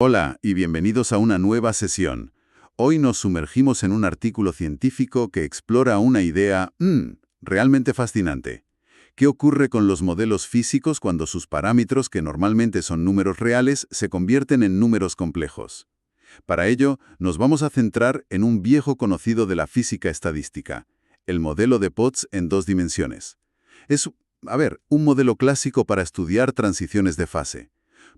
Hola y bienvenidos a una nueva sesión. Hoy nos sumergimos en un artículo científico que explora una idea realmente fascinante. ¿Qué ocurre con los modelos físicos cuando sus parámetros, que normalmente son números reales, se convierten en números complejos? Para ello, nos vamos a centrar en un viejo conocido de la física estadística, el modelo de Potts en dos dimensiones. Es, un modelo clásico para estudiar transiciones de fase.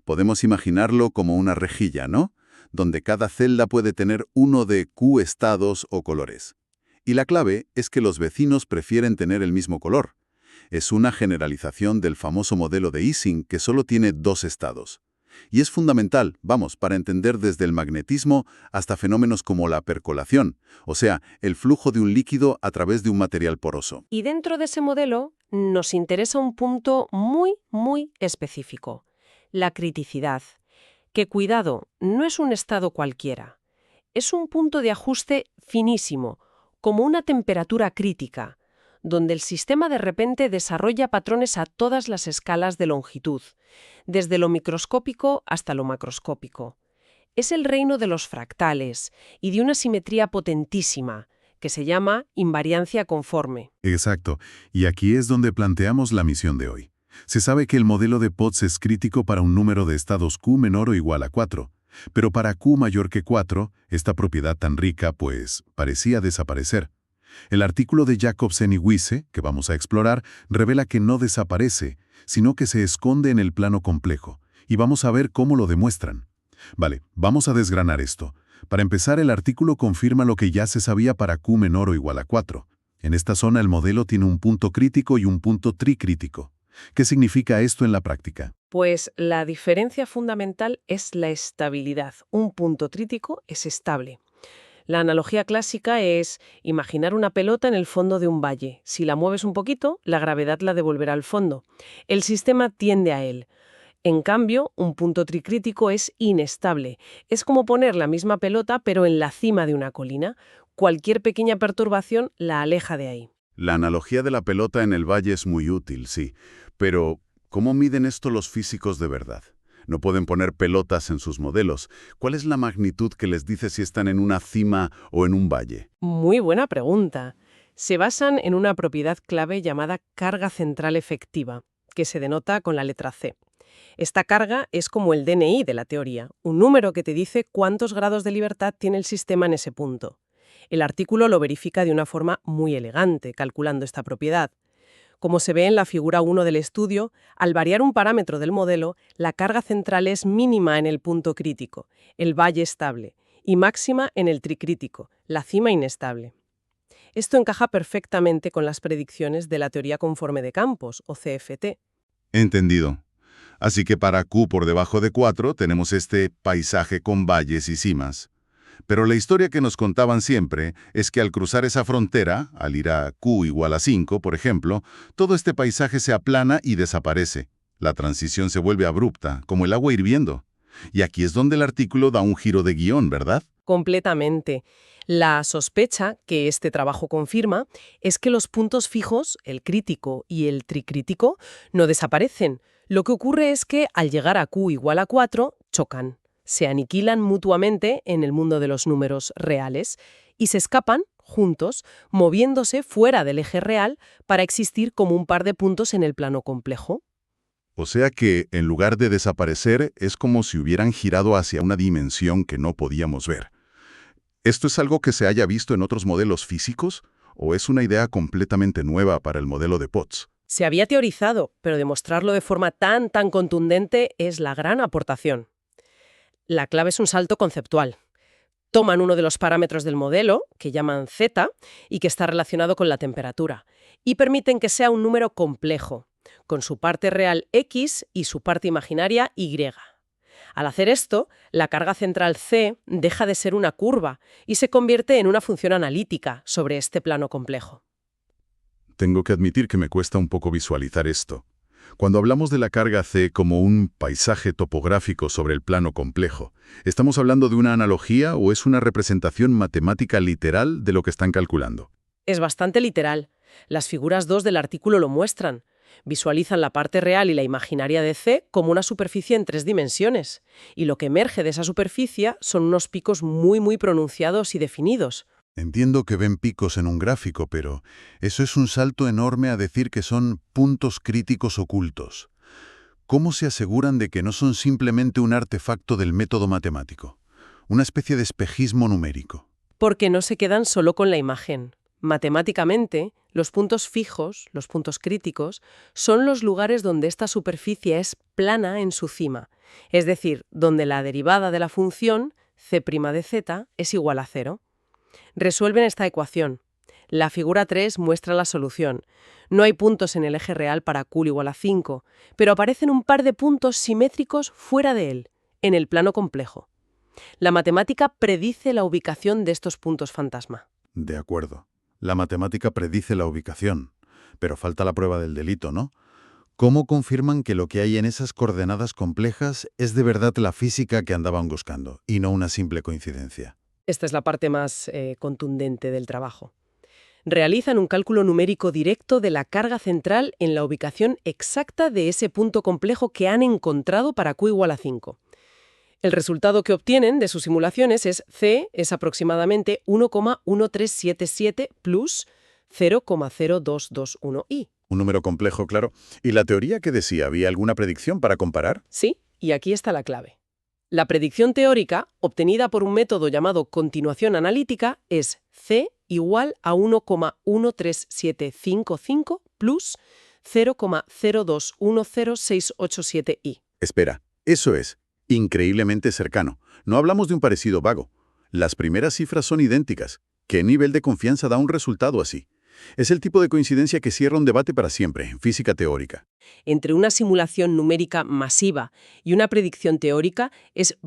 Podemos imaginarlo como una rejilla, ¿no? Donde cada celda puede tener uno de Q estados o colores. Y la clave es que los vecinos prefieren tener el mismo color. Es una generalización del famoso modelo de Ising que solo tiene dos estados. Y es fundamental, para entender desde el magnetismo hasta fenómenos como la percolación, o sea, el flujo de un líquido a través de un material poroso. Y dentro de ese modelo nos interesa un punto muy específico: la criticidad. Que, cuidado, no es un estado cualquiera. Es un punto de ajuste finísimo, como una temperatura crítica, donde el sistema de repente desarrolla patrones a todas las escalas de longitud, desde lo microscópico hasta lo macroscópico. Es el reino de los fractales y de una simetría potentísima, que se llama invariancia conforme. Exacto, y aquí es donde planteamos la misión de hoy. Se sabe que el modelo de Potts es crítico para un número de estados Q menor o igual a 4, pero para Q mayor que 4, esta propiedad tan rica, parecía desaparecer. El artículo de Jacobsen y Wiese, que vamos a explorar, revela que no desaparece, sino que se esconde en el plano complejo, y vamos a ver cómo lo demuestran. Vale, vamos a desgranar esto. Para empezar, el artículo confirma lo que ya se sabía para Q menor o igual a 4. En esta zona el modelo tiene un punto crítico y un punto tricrítico. ¿Qué significa esto en la práctica? Pues la diferencia fundamental es la estabilidad. Un punto crítico es estable. La analogía clásica es imaginar una pelota en el fondo de un valle. Si la mueves un poquito, la gravedad la devolverá al fondo. El sistema tiende a él. En cambio, un punto tricrítico es inestable. Es como poner la misma pelota pero en la cima de una colina. Cualquier pequeña perturbación la aleja de ahí. La analogía de la pelota en el valle es muy útil, sí. Pero, ¿cómo miden esto los físicos de verdad? No pueden poner pelotas en sus modelos. ¿Cuál es la magnitud que les dice si están en una cima o en un valle? Muy buena pregunta. Se basan en una propiedad clave llamada carga central efectiva, que se denota con la letra C. Esta carga es como el DNI de la teoría, un número que te dice cuántos grados de libertad tiene el sistema en ese punto. El artículo lo verifica de una forma muy elegante, calculando esta propiedad. Como se ve en la figura 1 del estudio, al variar un parámetro del modelo, la carga central es mínima en el punto crítico, el valle estable, y máxima en el tricrítico, la cima inestable. Esto encaja perfectamente con las predicciones de la teoría conforme de campos, o CFT. Entendido. Así que para Q por debajo de 4 tenemos este paisaje con valles y cimas. Pero la historia que nos contaban siempre es que al cruzar esa frontera, al ir a Q igual a 5, por ejemplo, todo este paisaje se aplana y desaparece. La transición se vuelve abrupta, como el agua hirviendo. Y aquí es donde el artículo da un giro de guión, ¿verdad? Completamente. La sospecha, que este trabajo confirma, es que los puntos fijos, el crítico y el tricrítico, no desaparecen. Lo que ocurre es que, al llegar a Q igual a 4, chocan. Se aniquilan mutuamente en el mundo de los números reales y se escapan juntos, moviéndose fuera del eje real para existir como un par de puntos en el plano complejo. O sea que, en lugar de desaparecer, es como si hubieran girado hacia una dimensión que no podíamos ver. ¿Esto es algo que se haya visto en otros modelos físicos o es una idea completamente nueva para el modelo de Potts? Se había teorizado, pero demostrarlo de forma tan contundente es la gran aportación. La clave es un salto conceptual. Toman uno de los parámetros del modelo, que llaman z, y que está relacionado con la temperatura, y permiten que sea un número complejo, con su parte real x y su parte imaginaria y. Al hacer esto, la carga central c deja de ser una curva y se convierte en una función analítica sobre este plano complejo. Tengo que admitir que me cuesta un poco visualizar esto. Cuando hablamos de la carga C como un paisaje topográfico sobre el plano complejo, ¿estamos hablando de una analogía o es una representación matemática literal de lo que están calculando? Es bastante literal. Las figuras 2 del artículo lo muestran. Visualizan la parte real y la imaginaria de C como una superficie en 3 dimensiones, y lo que emerge de esa superficie son unos picos muy pronunciados y definidos. Entiendo que ven picos en un gráfico, pero eso es un salto enorme a decir que son puntos críticos ocultos. ¿Cómo se aseguran de que no son simplemente un artefacto del método matemático? Una especie de espejismo numérico. Porque no se quedan solo con la imagen. Matemáticamente, los puntos fijos, los puntos críticos, son los lugares donde esta superficie es plana en su cima, es decir, donde la derivada de la función c' de z es igual a 0. Resuelven esta ecuación. La figura 3 muestra la solución. No hay puntos en el eje real para Q igual a 5, pero aparecen un par de puntos simétricos fuera de él, en el plano complejo. La matemática predice la ubicación de estos puntos fantasma. De acuerdo. La matemática predice la ubicación, pero falta la prueba del delito, ¿no? ¿Cómo confirman que lo que hay en esas coordenadas complejas es de verdad la física que andaban buscando, y no una simple coincidencia? Esta es la parte más contundente del trabajo. Realizan un cálculo numérico directo de la carga central en la ubicación exacta de ese punto complejo que han encontrado para Q igual a 5. El resultado que obtienen de sus simulaciones es C es aproximadamente 1,1377 plus 0,0221i. Un número complejo, claro. ¿Y la teoría qué decía? ¿Había alguna predicción para comparar? Sí, y aquí está la clave. La predicción teórica, obtenida por un método llamado continuación analítica, es C igual a 1,1375 plus 0,021067i. Espera, eso es increíblemente cercano. No hablamos de un parecido vago. Las primeras cifras son idénticas. ¿Qué nivel de confianza da un resultado así? Es el tipo de coincidencia que cierra un debate para siempre en física teórica. Entre una simulación numérica masiva y una predicción teórica es,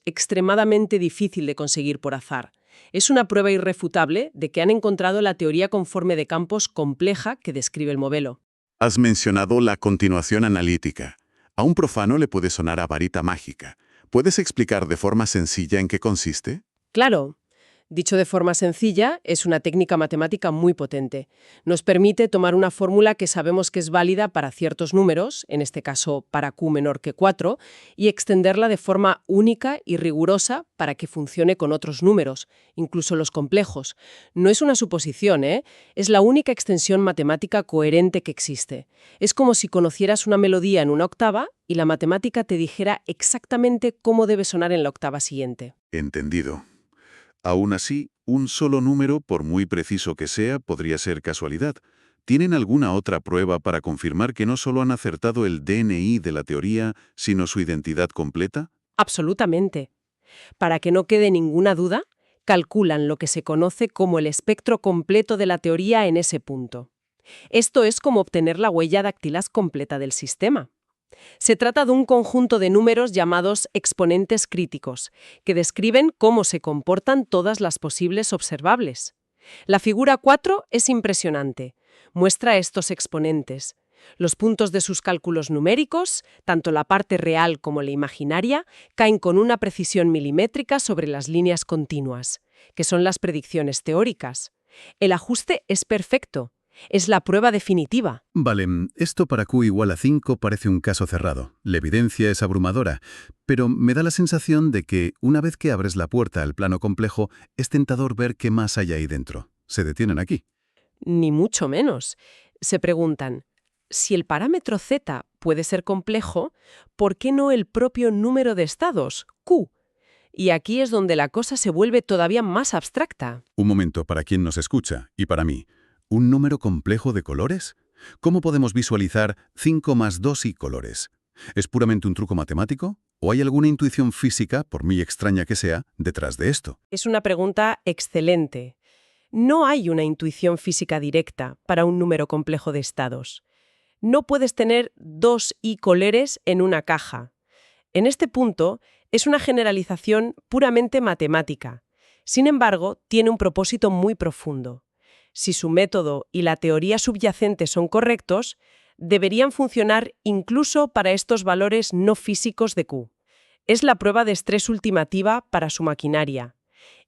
extremadamente difícil de conseguir por azar. Es una prueba irrefutable de que han encontrado la teoría conforme de campos compleja que describe el modelo. Has mencionado la continuación analítica. A un profano le puede sonar a varita mágica. ¿Puedes explicar de forma sencilla en qué consiste? Claro. Dicho de forma sencilla, es una técnica matemática muy potente. Nos permite tomar una fórmula que sabemos que es válida para ciertos números, en este caso para Q menor que 4, y extenderla de forma única y rigurosa para que funcione con otros números, incluso los complejos. No es una suposición, es la única extensión matemática coherente que existe. Es como si conocieras una melodía en una octava y la matemática te dijera exactamente cómo debe sonar en la octava siguiente. Entendido. Aún así, un solo número, por muy preciso que sea, podría ser casualidad. ¿Tienen alguna otra prueba para confirmar que no solo han acertado el DNI de la teoría, sino su identidad completa? Absolutamente. Para que no quede ninguna duda, calculan lo que se conoce como el espectro completo de la teoría en ese punto. Esto es como obtener la huella dactilar completa del sistema. Se trata de un conjunto de números llamados exponentes críticos, que describen cómo se comportan todas las posibles observables. La figura 4 es impresionante. Muestra estos exponentes. Los puntos de sus cálculos numéricos, tanto la parte real como la imaginaria, caen con una precisión milimétrica sobre las líneas continuas, que son las predicciones teóricas. El ajuste es perfecto. Es la prueba definitiva. Vale, esto para Q igual a 5 parece un caso cerrado. La evidencia es abrumadora, pero me da la sensación de que, una vez que abres la puerta al plano complejo, es tentador ver qué más hay ahí dentro. Se detienen aquí. Ni mucho menos. Se preguntan, si el parámetro z puede ser complejo, ¿por qué no el propio número de estados, Q? Y aquí es donde la cosa se vuelve todavía más abstracta. Un momento para quien nos escucha, y para mí. ¿Un número complejo de colores? ¿Cómo podemos visualizar 5 más 2 y colores? ¿Es puramente un truco matemático? ¿O hay alguna intuición física, por muy extraña que sea, detrás de esto? Es una pregunta excelente. No hay una intuición física directa para un número complejo de estados. No puedes tener 2 y colores en una caja. En este punto, es una generalización puramente matemática. Sin embargo, tiene un propósito muy profundo. Si su método y la teoría subyacente son correctos, deberían funcionar incluso para estos valores no físicos de Q. Es la prueba de estrés ultimativa para su maquinaria,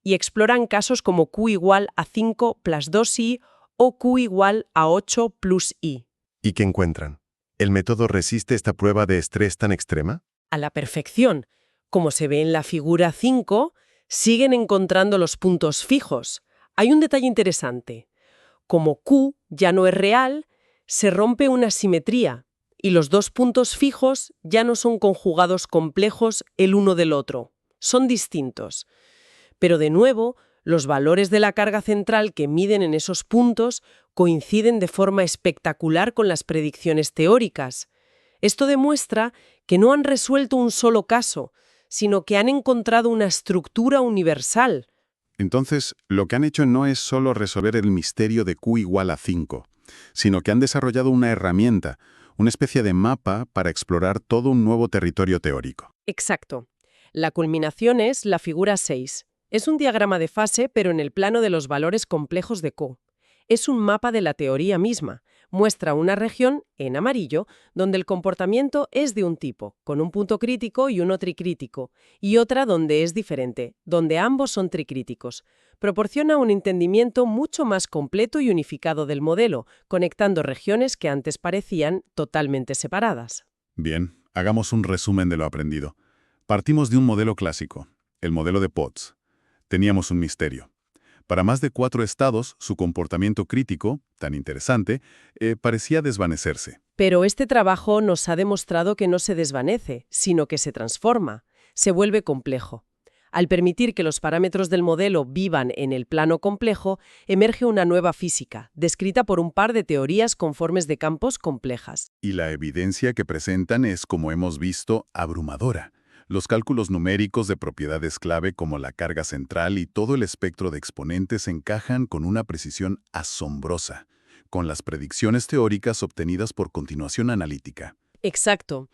y exploran casos como Q igual a 5 plus 2i o Q igual a 8 plus i. ¿Y qué encuentran? ¿El método resiste esta prueba de estrés tan extrema? A la perfección. Como se ve en la figura 5, siguen encontrando los puntos fijos. Hay un detalle interesante. Como Q ya no es real, se rompe una simetría y los dos puntos fijos ya no son conjugados complejos el uno del otro. Son distintos. Pero de nuevo, los valores de la carga central que miden en esos puntos coinciden de forma espectacular con las predicciones teóricas. Esto demuestra que no han resuelto un solo caso, sino que han encontrado una estructura universal. Entonces, lo que han hecho no es solo resolver el misterio de Q igual a 5, sino que han desarrollado una herramienta, una especie de mapa para explorar todo un nuevo territorio teórico. Exacto. La culminación es la figura 6. Es un diagrama de fase, pero en el plano de los valores complejos de Q. Es un mapa de la teoría misma. Muestra una región, en amarillo, donde el comportamiento es de un tipo, con un punto crítico y uno tricrítico, y otra donde es diferente, donde ambos son tricríticos. Proporciona un entendimiento mucho más completo y unificado del modelo, conectando regiones que antes parecían totalmente separadas. Bien, hagamos un resumen de lo aprendido. Partimos de un modelo clásico, el modelo de Potts. Teníamos un misterio. Para más de 4 estados, su comportamiento crítico, tan interesante, parecía desvanecerse. Pero este trabajo nos ha demostrado que no se desvanece, sino que se transforma, se vuelve complejo. Al permitir que los parámetros del modelo vivan en el plano complejo, emerge una nueva física, descrita por un par de teorías conformes de campos complejas. Y la evidencia que presentan es, como hemos visto, abrumadora. Los cálculos numéricos de propiedades clave como la carga central y todo el espectro de exponentes encajan con una precisión asombrosa, con las predicciones teóricas obtenidas por continuación analítica. Exacto.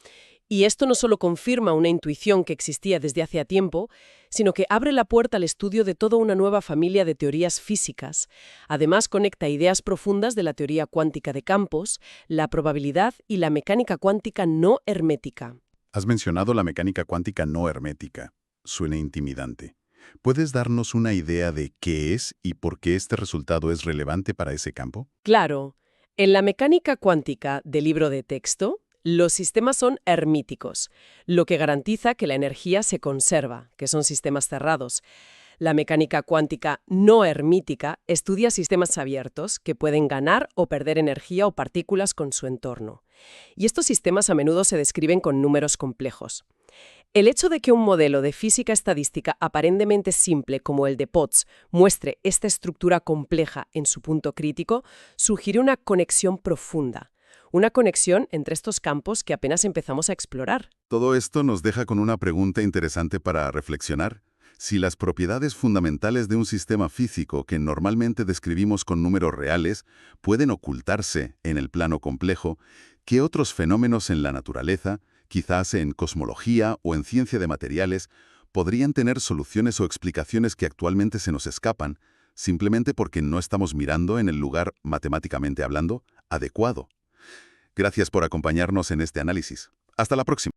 Y esto no solo confirma una intuición que existía desde hacía tiempo, sino que abre la puerta al estudio de toda una nueva familia de teorías físicas. Además, conecta ideas profundas de la teoría cuántica de campos, la probabilidad y la mecánica cuántica no hermética. Has mencionado la mecánica cuántica no hermética. Suena intimidante. ¿Puedes darnos una idea de qué es y por qué este resultado es relevante para ese campo? Claro, en la mecánica cuántica del libro de texto, los sistemas son hermíticos, lo que garantiza que la energía se conserva, que son sistemas cerrados. La mecánica cuántica no hermítica estudia sistemas abiertos que pueden ganar o perder energía o partículas con su entorno. Y estos sistemas a menudo se describen con números complejos. El hecho de que un modelo de física estadística aparentemente simple como el de Potts muestre esta estructura compleja en su punto crítico sugiere una conexión profunda. Una conexión entre estos campos que apenas empezamos a explorar. Todo esto nos deja con una pregunta interesante para reflexionar. Si las propiedades fundamentales de un sistema físico que normalmente describimos con números reales pueden ocultarse en el plano complejo, ¿qué otros fenómenos en la naturaleza, quizás en cosmología o en ciencia de materiales, podrían tener soluciones o explicaciones que actualmente se nos escapan, simplemente porque no estamos mirando en el lugar, matemáticamente hablando, adecuado? Gracias por acompañarnos en este análisis. Hasta la próxima.